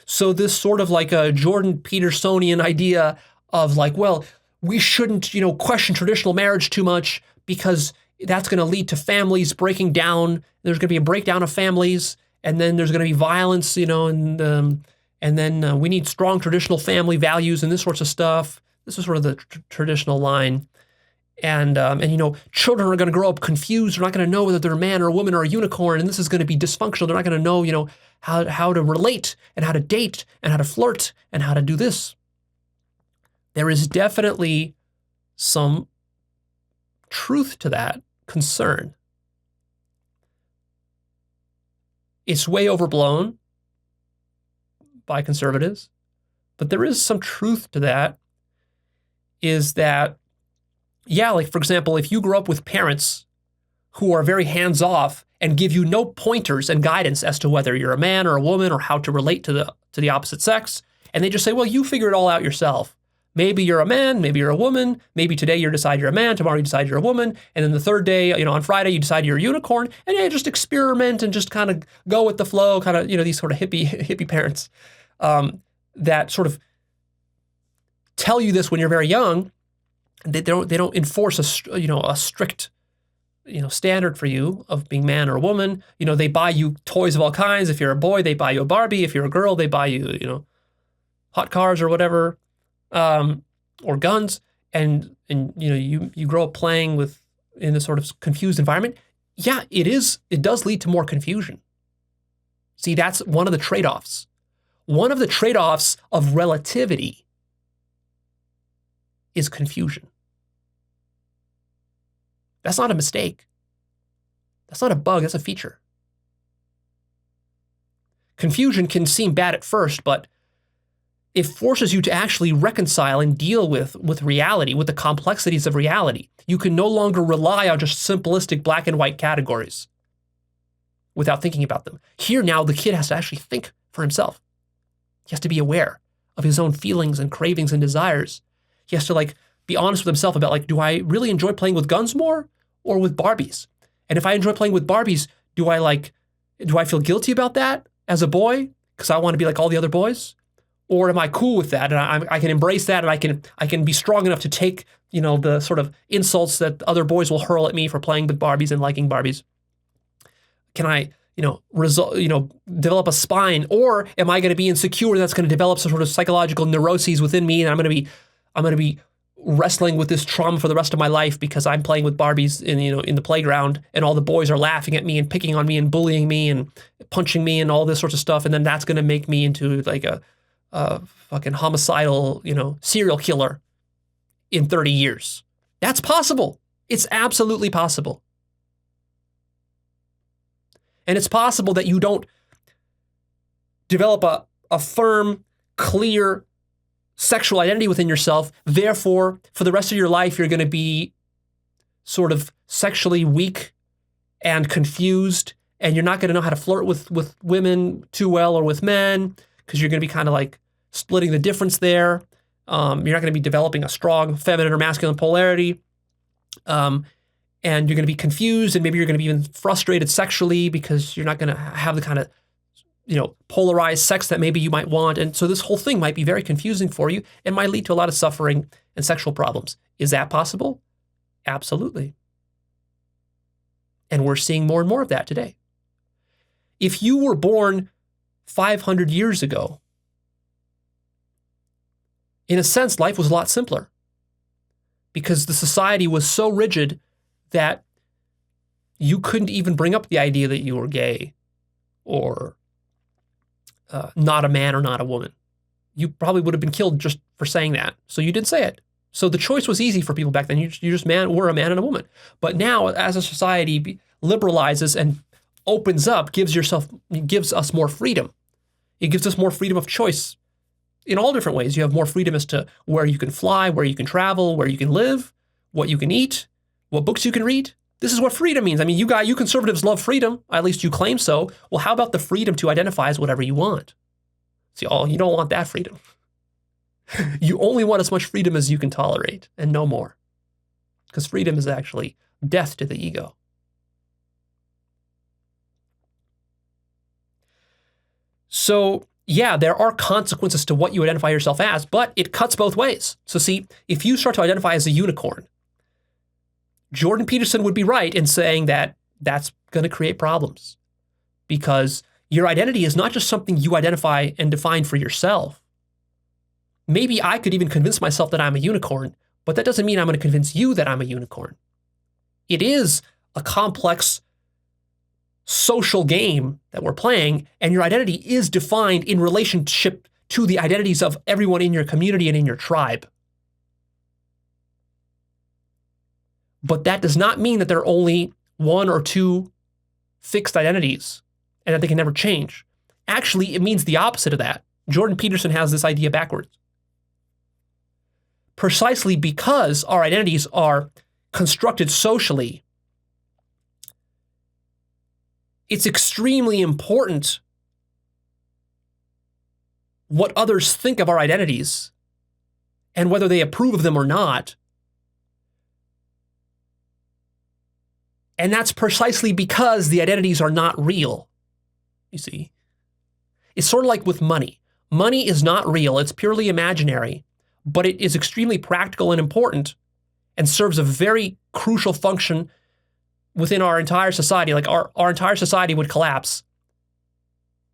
So this sort of like a Jordan Petersonian idea of like, well, we shouldn't, question traditional marriage too much because that's going to lead to families breaking down. There's going to be a breakdown of families, and then there's going to be violence, and then we need strong traditional family values and this sorts of stuff. This is sort of the traditional line. And children are going to grow up confused. They're not going to know whether they're a man or a woman or a unicorn, and this is going to be dysfunctional. They're not going to know, how to relate and how to date and how to flirt and how to do this. There is definitely some truth to that concern. It's way overblown by conservatives, but there is some truth to that, is that, yeah, like for example, if you grow up with parents who are very hands-off and give you no pointers and guidance as to whether you're a man or a woman or how to relate to the opposite sex, and they just say, well, you figure it all out yourself. Maybe you're a man, maybe you're a woman, maybe today you decide you're a man, tomorrow you decide you're a woman, and then the third day, on Friday you decide you're a unicorn, and yeah, just experiment and just kind of go with the flow, kind of, these sort of hippie parents that sort of tell you this when you're very young. They don't enforce a strict standard for you of being man or woman. They buy you toys of all kinds. If you're a boy, they buy you a Barbie. If you're a girl, they buy you hot cars or whatever, or guns. And you grow up playing in this sort of confused environment. Yeah, it does lead to more confusion. See, that's one of the trade-offs. One of the trade-offs of relativity is confusion. That's not a mistake. That's not a bug, that's a feature. Confusion can seem bad at first, but it forces you to actually reconcile and deal with reality, with the complexities of reality. You can no longer rely on just simplistic black and white categories without thinking about them. Here now, the kid has to actually think for himself. He has to be aware of his own feelings and cravings and desires. He has to be honest with himself about do I really enjoy playing with guns more or with Barbies? And if I enjoy playing with Barbies, do I feel guilty about that as a boy because I want to be like all the other boys? Or am I cool with that and I can embrace that and I can be strong enough to take the sort of insults that other boys will hurl at me for playing with Barbies and liking Barbies? Can I develop a spine, or am I going to be insecure and that's going to develop some sort of psychological neuroses within me, and I'm going to be wrestling with this trauma for the rest of my life because I'm playing with Barbies in the playground and all the boys are laughing at me and picking on me and bullying me and punching me and all this sorts of stuff, and then that's going to make me into a fucking homicidal, serial killer in 30 years. That's possible. It's absolutely possible. And it's possible that you don't develop a firm, clear sexual identity within yourself. Therefore, for the rest of your life, you're going to be sort of sexually weak and confused, and you're not going to know how to flirt with women too well or with men because you're going to be kind of splitting the difference there. You're not going to be developing a strong feminine or masculine polarity. And you're going to be confused, and maybe you're going to be even frustrated sexually because you're not going to have the kind of, polarized sex that maybe you might want. And so this whole thing might be very confusing for you and might lead to a lot of suffering and sexual problems. Is that possible? Absolutely. And we're seeing more and more of that today. If you were born 500 years ago, in a sense, life was a lot simpler because the society was so rigid that you couldn't even bring up the idea that you were gay or not a man or not a woman. You probably would have been killed just for saying that. So you didn't say it. So the choice was easy for people back then. You just were a man and a woman. But now, as a society liberalizes and opens up, gives us more freedom. It gives us more freedom of choice in all different ways. You have more freedom as to where you can fly, where you can travel, where you can live, what you can eat, what books you can read. This is what freedom means. I mean, you conservatives love freedom. At least you claim so. Well, how about the freedom to identify as whatever you want? See, you don't want that freedom. You only want as much freedom as you can tolerate and no more. Because freedom is actually death to the ego. So yeah, there are consequences to what you identify yourself as, but it cuts both ways. So see, if you start to identify as a unicorn, Jordan Peterson would be right in saying that that's going to create problems because your identity is not just something you identify and define for yourself. Maybe I could even convince myself that I'm a unicorn, but that doesn't mean I'm going to convince you that I'm a unicorn. It is a complex social game that we're playing, and your identity is defined in relationship to the identities of everyone in your community and in your tribe. But that does not mean that there are only one or two fixed identities and that they can never change. Actually, it means the opposite of that. Jordan Peterson has this idea backwards. Precisely because our identities are constructed socially, it's extremely important what others think of our identities and whether they approve of them or not. And that's precisely because the identities are not real, you see. It's sort of like with money. Money is not real, it's purely imaginary, but it is extremely practical and important and serves a very crucial function within our entire society. Like our entire society would collapse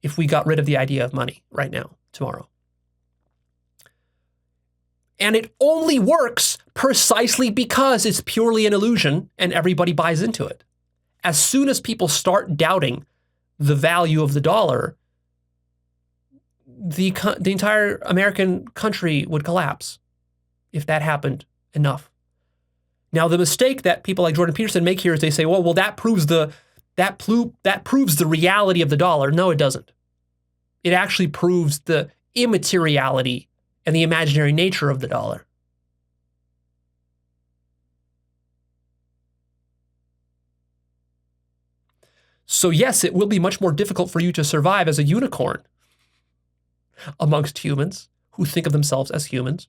if we got rid of the idea of money right now, tomorrow. And it only works precisely because it's purely an illusion and everybody buys into it. As soon as people start doubting the value of the dollar, the entire American country would collapse if that happened enough. Now, the mistake that people like Jordan Peterson make here is they say, well, that proves the reality of the dollar. No, it doesn't. It actually proves the immateriality and the imaginary nature of the dollar. So yes, it will be much more difficult for you to survive as a unicorn amongst humans who think of themselves as humans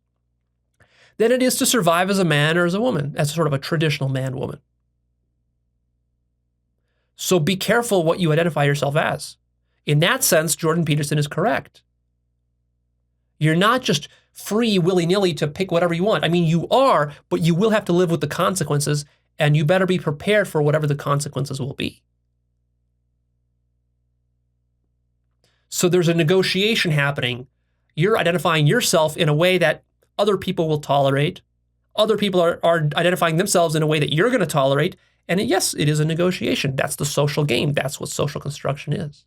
than it is to survive as a man or as a woman, as sort of a traditional man-woman. So be careful what you identify yourself as. In that sense, Jordan Peterson is correct. You're not just free willy-nilly to pick whatever you want. I mean, you are, but you will have to live with the consequences, and you better be prepared for whatever the consequences will be. So there's a negotiation happening. You're identifying yourself in a way that other people will tolerate. Other people are identifying themselves in a way that you're going to tolerate. And yes, it is a negotiation. That's the social game. That's what social construction is.